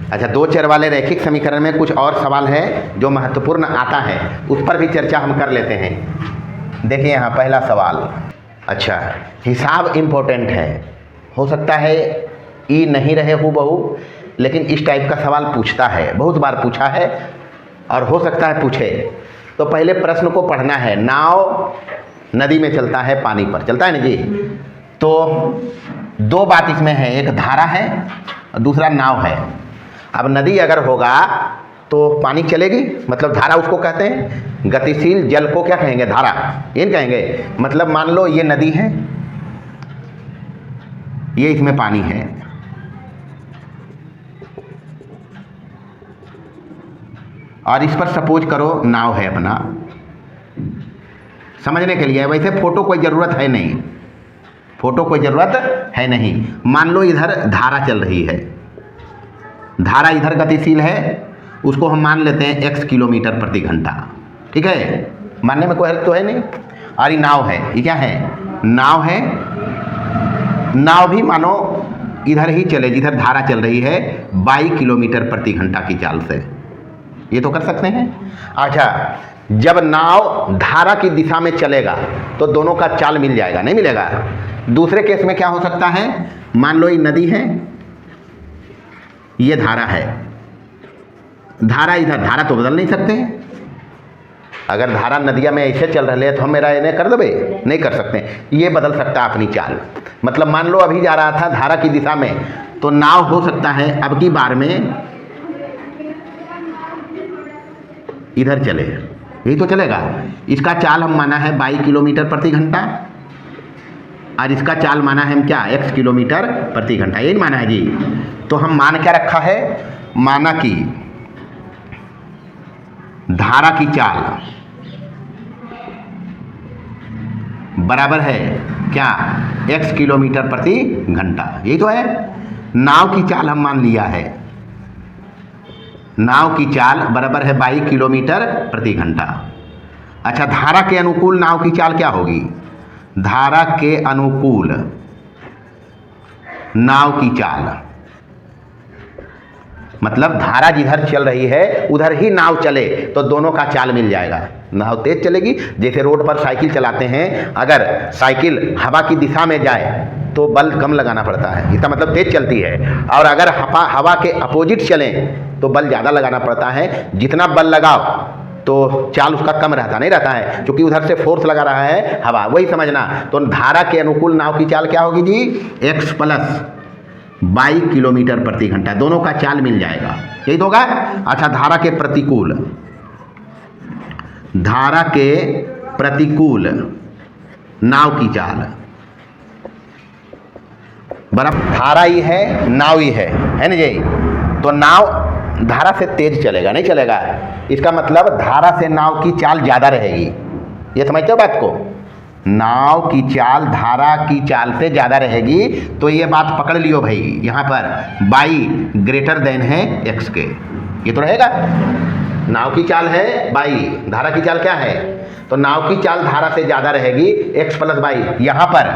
अच्छा, दो चर वाले रैखिक समीकरण में कुछ और सवाल है जो महत्वपूर्ण आता है, उस पर भी चर्चा हम कर लेते हैं। देखिए यहाँ पहला सवाल। अच्छा, हिसाब इम्पोर्टेंट है, हो सकता है ई नहीं रहे हूबहू, लेकिन इस टाइप का सवाल पूछता है, बहुत बार पूछा है और हो सकता है पूछे। तो पहले प्रश्न को पढ़ना है। नाव नदी में चलता है, पानी पर चलता है ना जी। तो दो बात इसमें है, एक धारा है और दूसरा नाव है। अब नदी अगर होगा तो पानी चलेगी, मतलब धारा उसको कहते हैं। गतिशील जल को क्या कहेंगे? धारा, ये कहेंगे। मतलब मान लो ये नदी है, ये इसमें पानी है, और इस पर सपोज करो नाव है अपना, समझने के लिए। वैसे फोटो कोई ज़रूरत है नहीं, फोटो कोई ज़रूरत है नहीं। मान लो इधर धारा चल रही है, धारा इधर गतिशील है, उसको हम मान लेते हैं x किलोमीटर प्रति घंटा, ठीक है, मानने में कोई हर्ज तो है नहीं। और ये नाव है, ये क्या है? नाव है। नाव भी मानो इधर ही चले जिधर धारा चल रही है, 22 किलोमीटर प्रति घंटा की चाल से, ये तो कर सकते हैं। अच्छा, जब नाव धारा की दिशा में चलेगा तो दोनों का चाल मिल जाएगा, नहीं मिलेगा? दूसरे केस में क्या हो सकता है? मान लो ये नदी है, ये धारा है, धारा इधर, धारा तो बदल नहीं सकते हैं। अगर धारा नदिया में ऐसे चल रहे हैं तो हम मेरा इन्हें कर देवे, नहीं कर सकते। ये बदल सकता है अपनी चाल। मतलब मान लो अभी जा रहा था धारा की दिशा में, तो नाव हो सकता है अब की बार में इधर चले, यही तो चलेगा। इसका चाल हम माना है 22 किलोमीटर प्रति घंटा, और इसका चाल माना है हम क्या? x किलोमीटर प्रति घंटा, यही माना है जी। तो हम मान क्या रखा है? माना कि धारा की चाल बराबर है क्या? x किलोमीटर प्रति घंटा, यही तो है। नाव की चाल हम मान लिया है, नाव की चाल बराबर है 22 किलोमीटर प्रति घंटा। अच्छा, धारा के अनुकूल नाव की चाल क्या होगी? धारा के अनुकूल नाव की चाल, मतलब धारा जिधर चल रही है उधर ही नाव चले तो दोनों का चाल मिल जाएगा। नाव तेज चलेगी, जैसे रोड पर साइकिल चलाते हैं, अगर साइकिल हवा की दिशा में जाए तो बल कम लगाना पड़ता है, इसका मतलब तेज चलती है। और अगर हवा के अपोजिट चलें तो बल ज़्यादा लगाना पड़ता है। जितना बल लगाओ तो चाल उसका कम रहता नहीं रहता है, क्योंकि उधर से फोर्स लगा रहा है हवा, वही समझना। तो धारा के अनुकूल नाव की चाल क्या होगी जी? x प्लस 22 किलोमीटर प्रति घंटा, दोनों का चाल मिल जाएगा, यही तो होगा। अच्छा, धारा के प्रतिकूल, धारा के प्रतिकूल नाव की चाल बराबर, धारा ही है नाव ही है ना जी। तो नाव धारा से तेज चलेगा, नहीं चलेगा, इसका मतलब धारा से नाव की चाल ज़्यादा रहेगी। ये समझते हो बात को? नाव की चाल धारा की चाल से ज़्यादा रहेगी। तो ये बात पकड़ लियो भाई, यहाँ पर 22 ग्रेटर देन है x के, ये तो रहेगा। नाव की चाल है 22, धारा की चाल क्या है? तो नाव की चाल धारा से ज़्यादा रहेगी, x प्लस 22। यहाँ पर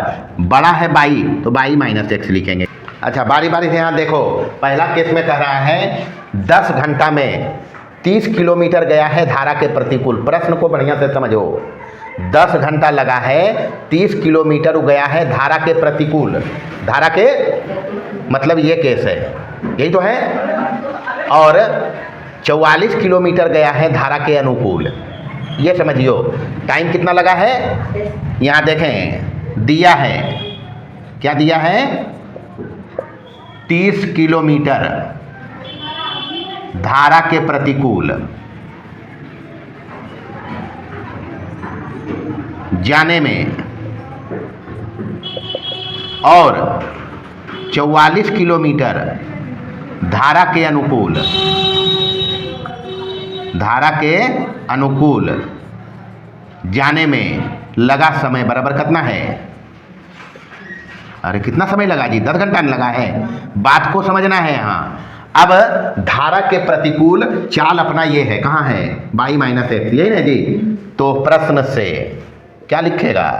बड़ा है 22 तो 22 माइनस x लिखेंगे। अच्छा, बारी बारी से यहाँ देखो। पहला केस में कह रहा है 10 घंटा में 30 किलोमीटर गया है धारा के प्रतिकूल। प्रश्न को बढ़िया से समझो, 10 घंटा लगा है, 30 किलोमीटर गया है धारा के प्रतिकूल। धारा के मतलब ये केस है, यही तो है। और 44 किलोमीटर गया है धारा के अनुकूल, ये समझियो। टाइम कितना लगा है? यहाँ देखें, दिया है, क्या दिया है? 30 किलोमीटर धारा के प्रतिकूल जाने में और 44 किलोमीटर धारा के अनुकूल जाने में लगा समय बराबर कितना है? अरे कितना समय लगा जी? 10 घंटा लगा है। बात को समझना है यहाँ। अब धारा के प्रतिकूल चाल अपना ये है, कहाँ है? y माइनस एक्स, यही ना जी। तो प्रश्न से क्या लिखेगा?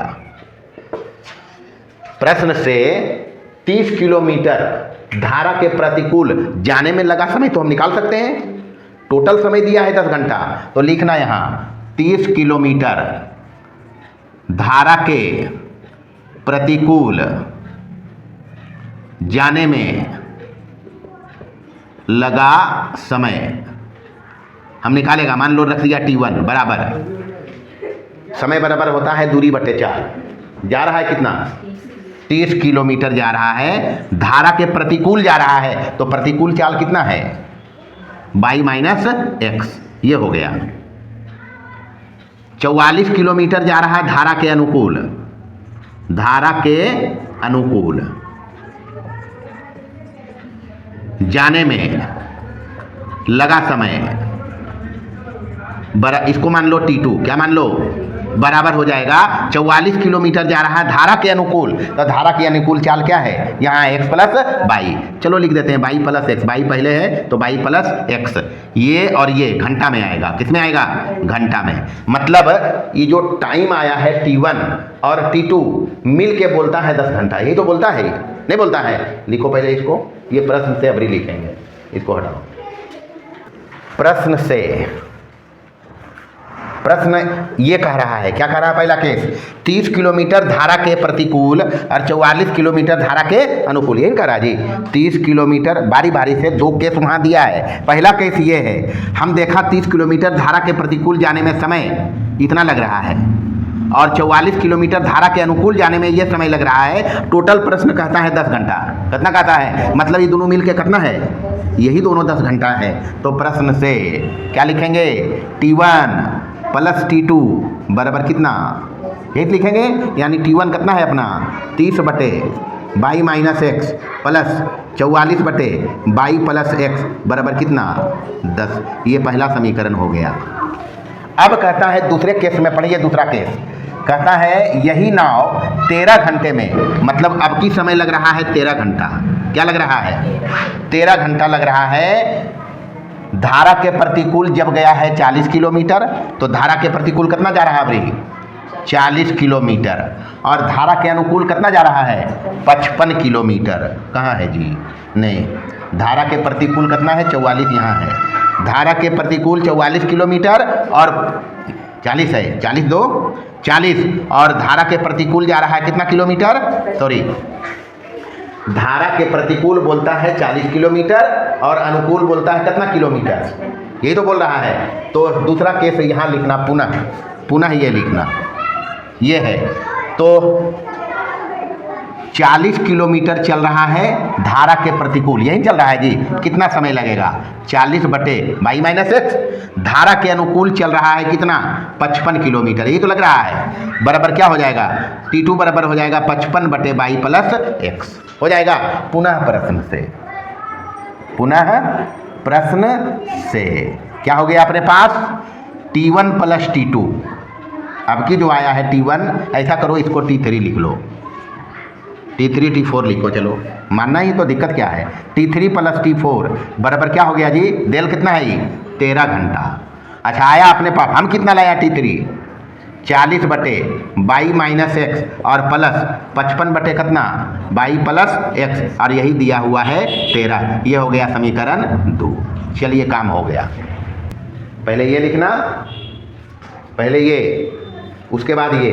प्रश्न से 30 किलोमीटर धारा के प्रतिकूल जाने में लगा समय तो हम निकाल सकते हैं। टोटल समय दिया है 10 घंटा, तो लिखना यहाँ 30 किलोमीटर धारा के प्रतिकूल जाने में लगा समय हम निकालेगा। मान लो रख दिया T1 बराबर, समय बराबर होता है दूरी बटे 4। जा रहा है कितना? 30 किलोमीटर जा रहा है, धारा के प्रतिकूल जा रहा है, तो प्रतिकूल चाल कितना है? y माइनस एक्स, ये हो गया। 44 किलोमीटर जा रहा है धारा के अनुकूल, धारा के अनुकूल जाने में लगा समय इसको मान लो T2, क्या मान लो? बराबर हो जाएगा 44 किलोमीटर जा रहा है धारा के अनुकूल, तो धारा के अनुकूल चाल क्या है? यहाँ x प्लस वाई। चलो लिख देते हैं y प्लस एक्स, वाई पहले है तो y प्लस एक्स। ये और ये घंटा में आएगा, किस में आएगा? घंटा में। मतलब ये जो टाइम आया है T1 और T2 मिल के बोलता है 10 घंटा। यही तो बोलता है, नहीं बोलता है? लिखो पहले इसको, ये प्रश्न से अबरी लिखेंगे, इसको हटाओ। प्रश्न से, प्रश्न ये कह रहा है, क्या कह रहा है? पहला केस 30 किलोमीटर धारा के प्रतिकूल और 44 किलोमीटर धारा के अनुकूल, यही कह रहा है जी। 30 किलोमीटर, बारी बारी से 2 केस वहाँ दिया है। पहला केस ये है, हम देखा 30 किलोमीटर धारा के प्रतिकूल जाने में समय इतना लग रहा है और 44 किलोमीटर धारा के अनुकूल जाने में ये समय लग रहा है। टोटल प्रश्न कहता है 10 घंटा। कितना कहता है? मतलब ये दोनों मिल के कितना है? यही दोनों 10 घंटा है। तो प्रश्न से क्या लिखेंगे? T1 प्लस T2 बराबर कितना? यही लिखेंगे, यानी T1 कितना है अपना? 30 बटे y माइनस एक्स प्लस 44 बटे y प्लस एक्स बराबर कितना? 10। ये पहला समीकरण हो गया। अब कहता है दूसरे केस में पढ़िए, दूसरा केस कहता है यही नाव 13 घंटे में, मतलब अब की समय लग रहा है 13 घंटा। क्या लग रहा है? 13 घंटा लग रहा है। धारा के प्रतिकूल जब गया है 40 किलोमीटर, तो धारा के प्रतिकूल कितना जा रहा है अभी? 40 किलोमीटर। और धारा के अनुकूल कितना जा रहा है? 55 किलोमीटर। कहाँ है जी? नहीं, धारा के प्रतिकूल कितना है? 44 यहाँ है। धारा के प्रतिकूल 44 किलोमीटर और 40 है, 40 दो 40, और धारा के प्रतिकूल जा रहा है कितना किलोमीटर? सॉरी, धारा के प्रतिकूल बोलता है 40 किलोमीटर और अनुकूल बोलता है कितना किलोमीटर? यही तो बोल रहा है। तो दूसरा केस यहाँ लिखना, पुनः ये लिखना, ये है। तो 40 किलोमीटर चल रहा है धारा के प्रतिकूल, यही चल रहा है जी। कितना समय लगेगा? 40 बटे y माइनस एक्स। धारा के अनुकूल चल रहा है कितना? 55 किलोमीटर। ये तो लग रहा है बराबर क्या हो जाएगा? T2 बराबर हो जाएगा 55 बटे y प्लस एक्स हो जाएगा। पुनः प्रश्न से क्या हो गया अपने पास? T1 plus T2। अब की जो आया है T1, ऐसा करो इसको T3 लिख लो, T3 T4 लिखो। चलो मानना ही तो, दिक्कत क्या है? T3 प्लस T4 बराबर क्या हो गया जी? डेल कितना है? 13 घंटा। अच्छा आया अपने पास, हम कितना लाया? T3 40 बटे y माइनस एक्स और प्लस 55 बटे कितना? y प्लस एक्स, और यही दिया हुआ है 13। ये हो गया समीकरण 2। चलिए काम हो गया। पहले ये लिखना, पहले ये, उसके बाद ये,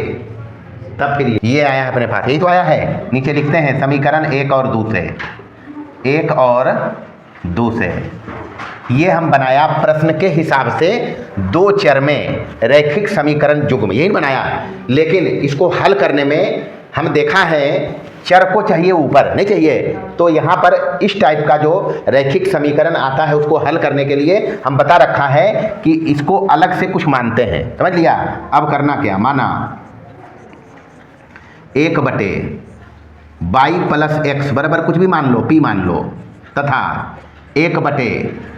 तब फिर ये आया है अपने पास। यही तो आया है। नीचे लिखते हैं समीकरण 1 और 2 से, 1 और 2 से ये हम बनाया प्रश्न के हिसाब से 2 चर में रैखिक समीकरण युग्म, यही बनाया। लेकिन इसको हल करने में हम देखा है चर को चाहिए ऊपर, नहीं चाहिए। तो यहाँ पर इस टाइप का जो रैखिक समीकरण आता है उसको हल करने के लिए हम बता रखा है कि इसको अलग से कुछ मानते हैं। समझ लिया? अब करना क्या? माना 1 बटे y प्लस एक्स बराबर कुछ भी मान लो, p मान लो, तथा 1 बटे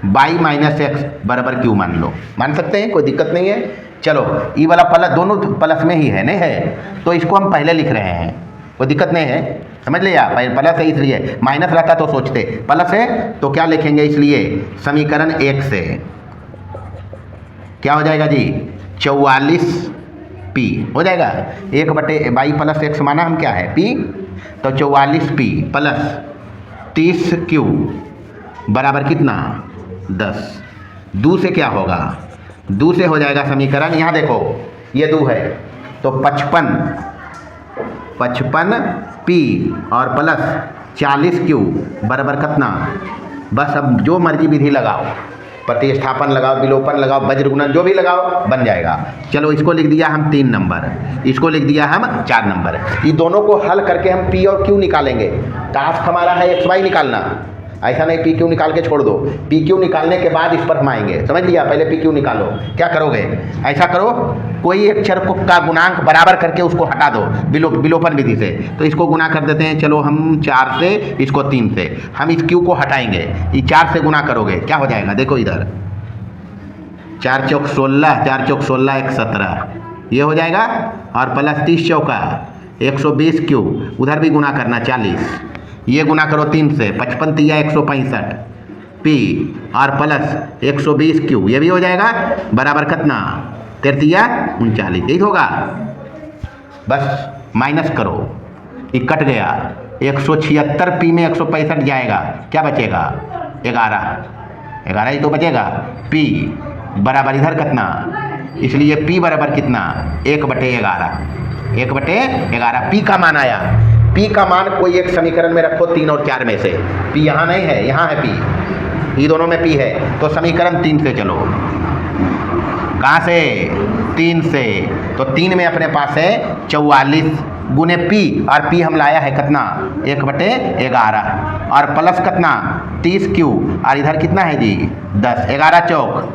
y माइनस एक्स बराबर q मान लो। मान सकते हैं, कोई दिक्कत नहीं है। चलो ई वाला प्लस, दोनों प्लस में ही है नहीं है, तो इसको हम पहले लिख रहे हैं, कोई दिक्कत नहीं है, समझ लिया। प्लस है इसलिए, माइनस रहता तो सोचते, प्लस है तो क्या लिखेंगे, इसलिए समीकरण 1 से क्या हो जाएगा जी, 44p हो जाएगा। 1/y प्लस x माना हम क्या है, p, तो 44p प्लस 30q बराबर कितना, 10। दो से क्या होगा, दो से हो जाएगा समीकरण, यहाँ देखो ये 2 है तो 55p और प्लस 40q बराबर कितना, बस अब जो मर्जी विधि लगाओ, प्रतिस्थापन लगाओ, विलोपन लगाओ, वज्र गुणन जो भी लगाओ बन जाएगा। चलो इसको लिख दिया हम 3 नंबर, इसको लिख दिया हम 4 नंबर। ये दोनों को हल करके हम p और q निकालेंगे। टास्क हमारा है xy निकालना, ऐसा नहीं पी क्यू निकाल के छोड़ दो, पी क्यू निकालने के बाद इस पर हम आएंगे, समझ लिया। पहले पी क्यू निकालो, क्या करोगे, ऐसा करो, कोई एक चर का गुणांक बराबर करके उसको हटा दो विलोपन विधि से, तो इसको गुना कर देते हैं। चलो हम 4 से, इसको 3 से, हम इस क्यू को हटाएंगे, ये 4 से गुना करोगे क्या हो जाएगा, देखो इधर 4 चौक 16, 4 चौक 16 1 17 ये हो जाएगा, और प्लस 30 चौका 120 क्यू, उधर भी गुना करना 40, ये गुना करो 3 से, 55 तिया 165 पी और प्लस 120 क्यू, ये भी हो जाएगा बराबर कितना, 33 39, यही होगा। बस माइनस करो, ये कट गया, 176 पी में 165 जाएगा, क्या बचेगा 11 ही तो बचेगा। पी बराबर इधर कितना, इसलिए पी बराबर कितना, 1/11 पी का मान आया। पी का मान कोई एक समीकरण में रखो 3 और 4 में से, पी यहाँ नहीं है, यहाँ है पी, ये दोनों में पी है, तो समीकरण 3 से चलो, कहाँ से, 3 से, तो 3 में अपने पास है 44 गुने पी, और पी हम लाया है कितना 1/11, और प्लस कितना 30 क्यू, और इधर कितना है जी 10, 11 चौक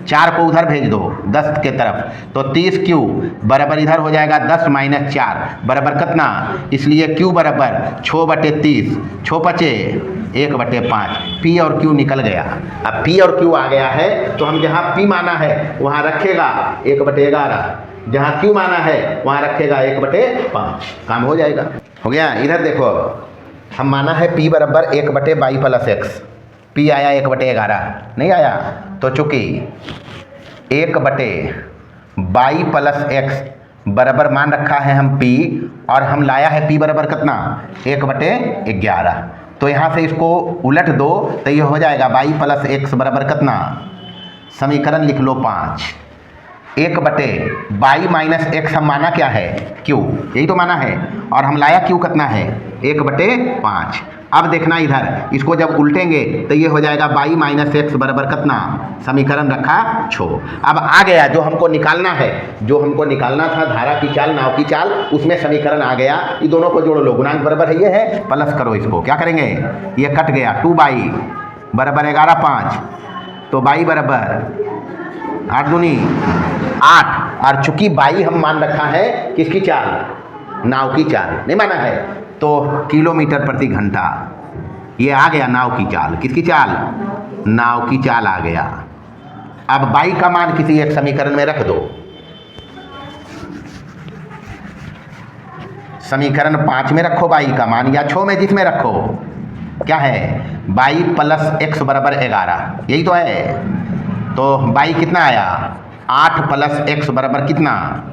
4 को उधर भेज दो 10 के तरफ, तो 30 क्यू बराबर इधर हो जाएगा 10 - 4 बराबर कितना, इसलिए क्यू बराबर 6/30, 6 बचे 1/5, पी और क्यू निकल गया। अब पी और क्यू आ गया है तो हम जहाँ पी माना है वहाँ रखेगा 1/11, जहाँ क्यू माना है वहाँ रखेगा 1/5, काम हो जाएगा, हो गया। इधर देखो, हम माना है पी बराबर 1/y प्लस x, पी आया 1/11 नहीं आया, तो चूँकि 1/y प्लस x बराबर मान रखा है हम p, और हम लाया है p बराबर कितना 1/11, तो यहाँ से इसको उलट दो तो ये हो जाएगा y प्लस x बराबर कितना, समीकरण लिख लो 5, 1/y माइनस x हम माना क्या है q, यही तो माना है, और हम लाया q कितना है 1/5। अब देखना इधर, इसको जब उल्टेंगे तो ये हो जाएगा y माइनस x बराबर कितना, समीकरण रखा 6। अब आ गया जो हमको निकालना है, जो हमको निकालना था धारा की चाल, नाव की चाल, उसमें समीकरण आ गया। ये दोनों को जोड़ लो, गुणांक बराबर है, ये है, प्लस करो इसको, क्या करेंगे, ये कट गया, 2y बराबर 11 5, तो y बराबर 8 दूनी 8, और चूंकि y हम मान रखा है किसकी चाल, नाव की चाल नहीं माना है, तो किलोमीटर प्रति घंटा, ये आ गया नाव की चाल, किसकी चाल, नाव की चाल आ गया। अब y का मान किसी एक समीकरण में रख दो, समीकरण 5 में रखो y का मान, या 6 में, जिसमें रखो, क्या है y प्लस x बराबर 11, यही तो है, तो y कितना आया 8 प्लस x बराबर कितना,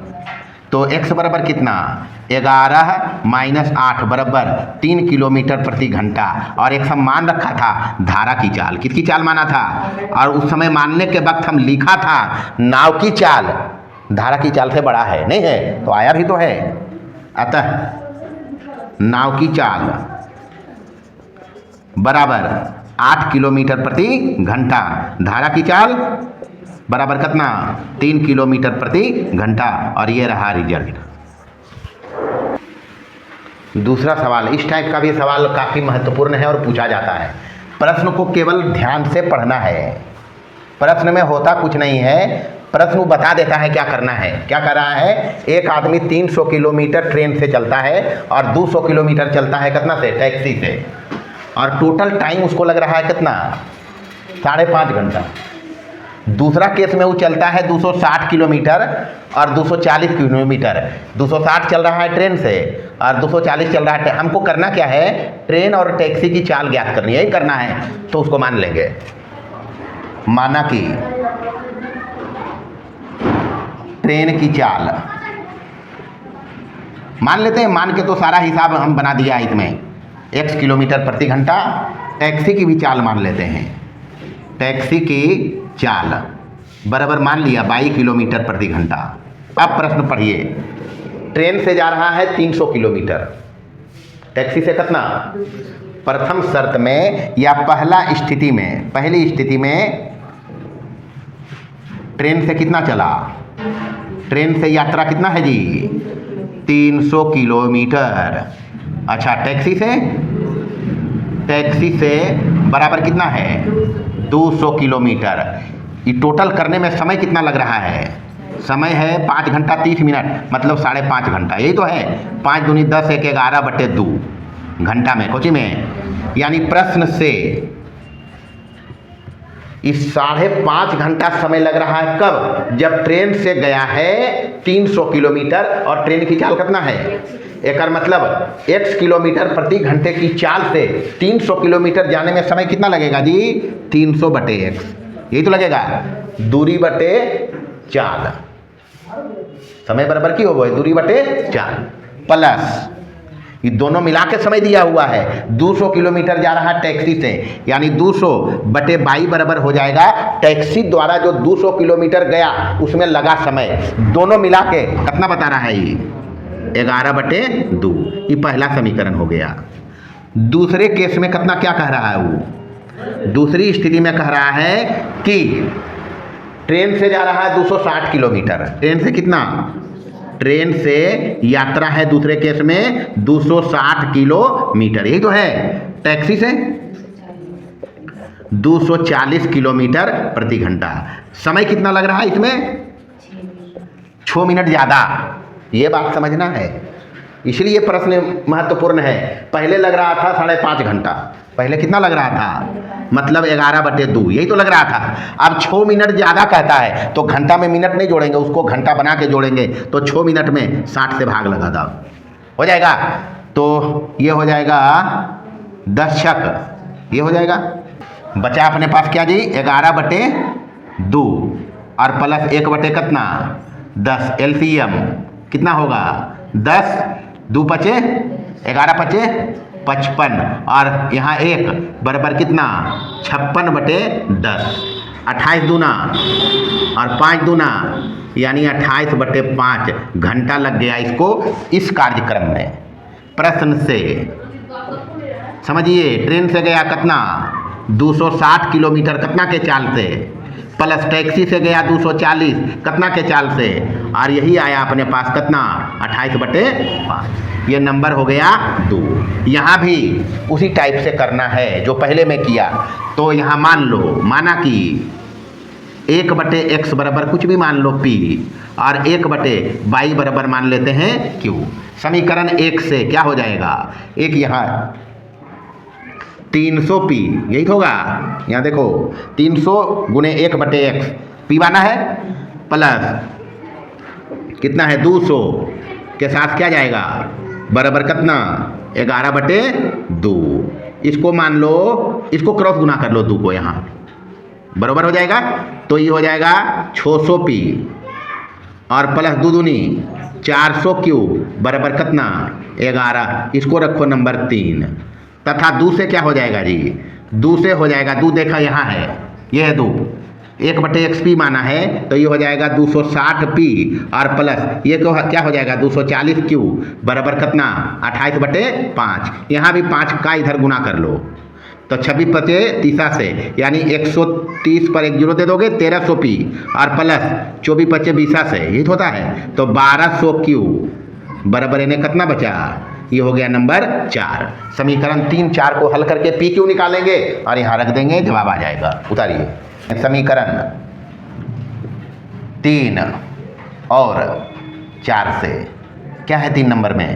तो x बराबर कितना 11 माइनस 8 बराबर 3 किलोमीटर प्रति घंटा, और एक हम मान रखा था धारा की चाल, किसकी चाल माना था, और उस समय मानने के वक्त हम लिखा था नाव की चाल धारा की चाल से बड़ा है, नहीं है, तो आया भी तो है। अतः नाव की चाल बराबर 8 किलोमीटर प्रति घंटा, धारा की चाल बराबर कितना 3 किलोमीटर प्रति घंटा, और ये रहा रिजल्ट। दूसरा सवाल, इस टाइप का भी सवाल काफ़ी महत्वपूर्ण है और पूछा जाता है। प्रश्न को केवल ध्यान से पढ़ना है, प्रश्न में होता कुछ नहीं है, प्रश्न बता देता है क्या करना है। क्या कर रहा है, एक आदमी 300 किलोमीटर ट्रेन से चलता है और 200 किलोमीटर चलता है कितना से, टैक्सी से, और टोटल टाइम उसको लग रहा है कितना 5.5 घंटा। दूसरा केस में वो चलता है 260 किलोमीटर और 240 किलोमीटर। 260 चल रहा है ट्रेन से और 240 चल रहा है। हमको करना क्या है, ट्रेन और टैक्सी की चाल ज्ञात करनी है, यही करना है। तो उसको मान लेंगे, माना कि ट्रेन की चाल मान लेते हैं, मान के तो सारा हिसाब हम बना दिया है इसमें, x किलोमीटर प्रति घंटा। टैक्सी की भी चाल मान लेते हैं, टैक्सी की चाल बराबर मान लिया 22 किलोमीटर प्रति घंटा। अब प्रश्न पढ़िए, ट्रेन से जा रहा है 300 किलोमीटर, टैक्सी से कितना? प्रथम शर्त में या पहली स्थिति में ट्रेन से कितना चला? ट्रेन से यात्रा कितना है जी? 300 किलोमीटर। अच्छा, टैक्सी से बराबर कितना है? 200 किलोमीटर। ये टोटल करने में समय कितना लग रहा है? समय है 5 घंटा 30 मिनट, मतलब 5.5 घंटा। यही तो है, 5 दूनी 10, 1 11/2 घंटा में, कोची में। यानी प्रश्न से इस 5.5 घंटा समय लग रहा है कब? जब ट्रेन से गया है 300 किलोमीटर और ट्रेन की चाल कितना है? एक मतलब x किलोमीटर प्रति घंटे की चाल से 300 किलोमीटर जाने में समय कितना लगेगा जी? 300/x, यही तो लगेगा, दूरी बटे चाल। समय बराबर की होगा दूरी बटे चाल, प्लस ये दोनों मिला के समय दिया हुआ है। 200 किलोमीटर जा रहा है टैक्सी से, यानी 200/22 बराबर हो जाएगा टैक्सी द्वारा जो 200 किलोमीटर गया उसमें लगा समय। दोनों मिला के कितना बता रहा है ये? 11/2। ये पहला समीकरण हो गया। दूसरे केस में कितना क्या कह रहा है वो? दूसरी स्थिति में कह रहा है कि ट्रेन से जा रहा है 260 किलोमीटर। ट्रेन से कितना? ट्रेन से यात्रा है दूसरे केस में 260 किलोमीटर, यही तो है। टैक्सी से 240 किलोमीटर प्रति घंटा। समय कितना लग रहा है इसमें? 6 मिनट ज़्यादा। ये बात समझना है, इसलिए प्रश्न महत्वपूर्ण है। पहले लग रहा था 5.5 घंटा, पहले कितना लग रहा था? मतलब 11/2, यही तो लग रहा था। अब 6 मिनट ज़्यादा कहता है तो घंटा में मिनट नहीं जोड़ेंगे, उसको घंटा बना के जोड़ेंगे, तो 6 मिनट में 60 से भाग लगा था, हो जाएगा। तो ये हो जाएगा 10 छक, ये हो जाएगा। बचा अपने पास क्या जी? 11/2 और प्लस 1 कितना? 10। LCM कितना होगा? 10, 2 पचे 11 55 और यहाँ 1 बराबर कितना? 56/10। 28 दूना और 5 दूना यानी 28/5 घंटा लग गया इसको इस कार्यक्रम में। प्रश्न से समझिए, ट्रेन से गया कितना? 260 किलोमीटर कितना के चाल से, प्लस टैक्सी से गया 240 कितना के चाल से, और यही आया अपने पास कितना? 28/5। ये नंबर हो गया 2। यहाँ भी उसी टाइप से करना है जो पहले में किया। तो यहाँ मान लो, माना कि 1/x बराबर कुछ भी मान लो p और 1/y बराबर मान लेते हैं q। समीकरण 1 से क्या हो जाएगा? एक यहाँ 300p, यही तो होगा। यहाँ देखो 300 गुने 1/x, p बना है, प्लस कितना है? 200 के साथ क्या जाएगा? बराबर कितना? 11/2। इसको मान लो, इसको क्रॉस गुना कर लो 2 को, यहाँ बराबर हो जाएगा। तो ये हो जाएगा 600p और प्लस 2 दूनी 400q बराबर कितना? 11। इसको रखो नंबर 3। तथा 2 से क्या हो जाएगा जी? 2 से हो जाएगा, 2 देखा यहाँ है, ये है 2, 1/xp माना है, तो ये हो जाएगा 260p और प्लस ये क्या हो जाएगा? 240q बराबर कितना? 28/5। यहाँ भी 5 का इधर गुना कर लो, तो 26 पचे 30 से, यानी 130 पर 1 0 दे दोगे 1300p और प्लस 24 पचे 20 से, यही होता है। तो 1200q बराबर इन्हें कितना बचा? ये हो गया नंबर 4। समीकरण 3, 4 को हल करके पी क्यू निकालेंगे और यहाँ रख देंगे, जवाब आ जाएगा। उतारिए समीकरण 3 और 4 से। क्या है 3 नंबर में?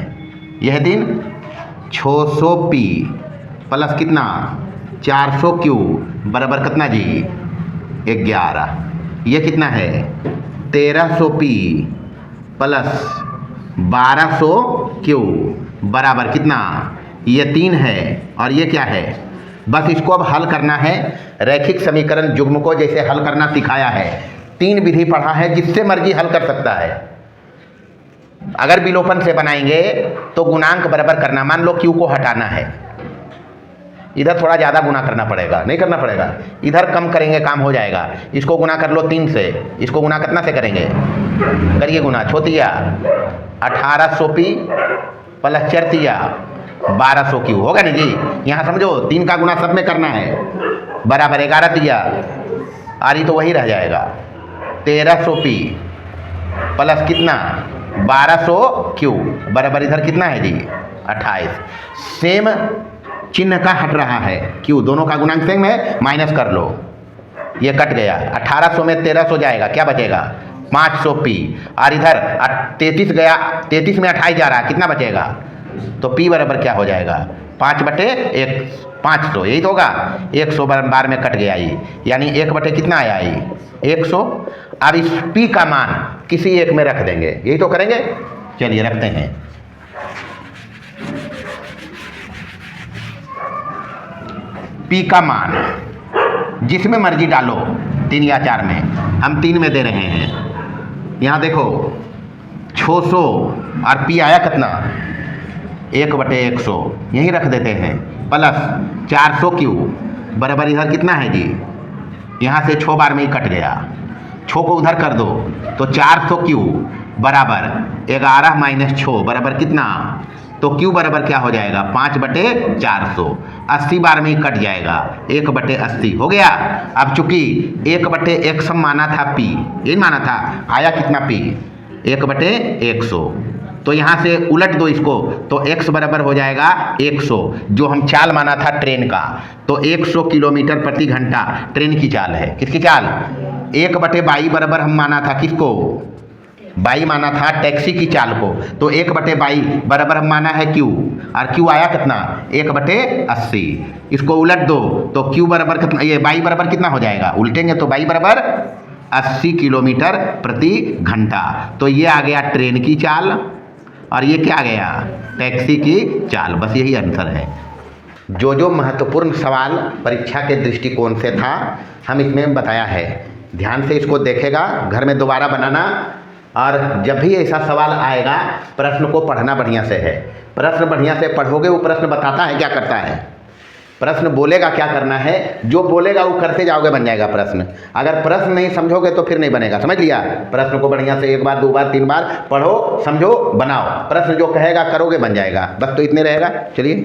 यह है 3, 600p प्लस कितना? 400q बराबर कितना जी? 11। ये कितना है 1300p प्लस 1200q बराबर कितना, ये 3 है और ये क्या है। बस इसको अब हल करना है, रैखिक समीकरण युग्म को जैसे हल करना सिखाया है, 3 विधि पढ़ा है, जिससे मर्जी हल कर सकता है। अगर विलोपन से बनाएंगे तो गुणांक बराबर करना, मान लो q को हटाना है, इधर थोड़ा ज़्यादा गुना करना पड़ेगा, नहीं करना पड़ेगा, इधर कम करेंगे काम हो जाएगा। इसको गुना कर लो 3 से, इसको गुना कितना से करेंगे, करिए गुना, छोतिया 1800p प्लस 4 1200q होगा नहीं जी। यहाँ समझो 3 का गुना सब में करना है, बराबर 11 दिया, और ये तो वही रह जाएगा 1300p प्लस कितना 1200q बराबर इधर कितना है जी 28। सेम चिन्ह का हट रहा है, क्यों, दोनों का गुणांक सेम है, माइनस कर लो, ये कट गया, 1800 में 1300 जाएगा, क्या बचेगा 500p, और इधर 33 गया, 33 में 28 जा रहा है, कितना बचेगा, तो p बराबर क्या हो जाएगा 5/1 500, यही तो होगा, 100 बार में कट गया ये, यानी 1/, कितना आया ये 100। अब इस p का मान किसी एक में रख देंगे, यही तो करेंगे, चलिए रखते हैं। p का मान जिसमें मर्जी डालो, 3 या 4 में, हम 3 में दे रहे हैं। यहाँ देखो 600 और p आया कितना 1/100, यहीं रख देते हैं, प्लस 400q बराबर इधर कितना है जी, यहाँ से 6 बार में ही कट गया, 6 को उधर कर दो तो 400q बराबर 11 माइनस 6 बराबर कितना, तो q बराबर क्या हो जाएगा 5/400, 80 बार में ही कट जाएगा, 1/80 हो गया। अब चूंकि 1/100 माना था p, ये माना था, आया कितना p 1/100, तो यहाँ से उलट दो इसको, तो x बराबर हो जाएगा 100, जो हम चाल माना था ट्रेन का, तो 100 किलोमीटर प्रति घंटा ट्रेन की चाल है, किसकी चाल, 1/22 बराबर हम माना था किसको, 22 माना था टैक्सी की चाल को, तो 1/22 बराबर हम माना है q, और q आया कितना 1/80, इसको उलट दो तो q बराबर कितना, ये 22 बराबर कितना हो जाएगा, उल्टेंगे तो 22 बराबर 80 किलोमीटर प्रति घंटा, तो ये आ गया ट्रेन की चाल, और ये क्या आ गया टैक्सी की चाल, बस यही आंसर है। जो महत्वपूर्ण सवाल परीक्षा के दृष्टिकोण से था हम इसमें बताया है, ध्यान से इसको देखेगा, घर में दोबारा बनाना, और जब भी ऐसा सवाल आएगा प्रश्न को पढ़ना बढ़िया से है, प्रश्न बढ़िया से पढ़ोगे, वो प्रश्न बताता है क्या करता है, प्रश्न बोलेगा क्या करना है, जो बोलेगा वो करते जाओगे, बन जाएगा प्रश्न। अगर प्रश्न नहीं समझोगे तो फिर नहीं बनेगा, समझ लिया, प्रश्न को बढ़िया से 1 बार 2 बार 3 बार पढ़ो, समझो, बनाओ, प्रश्न जो कहेगा करोगे, बन जाएगा, बस तो इतने रहेगा। चलिए।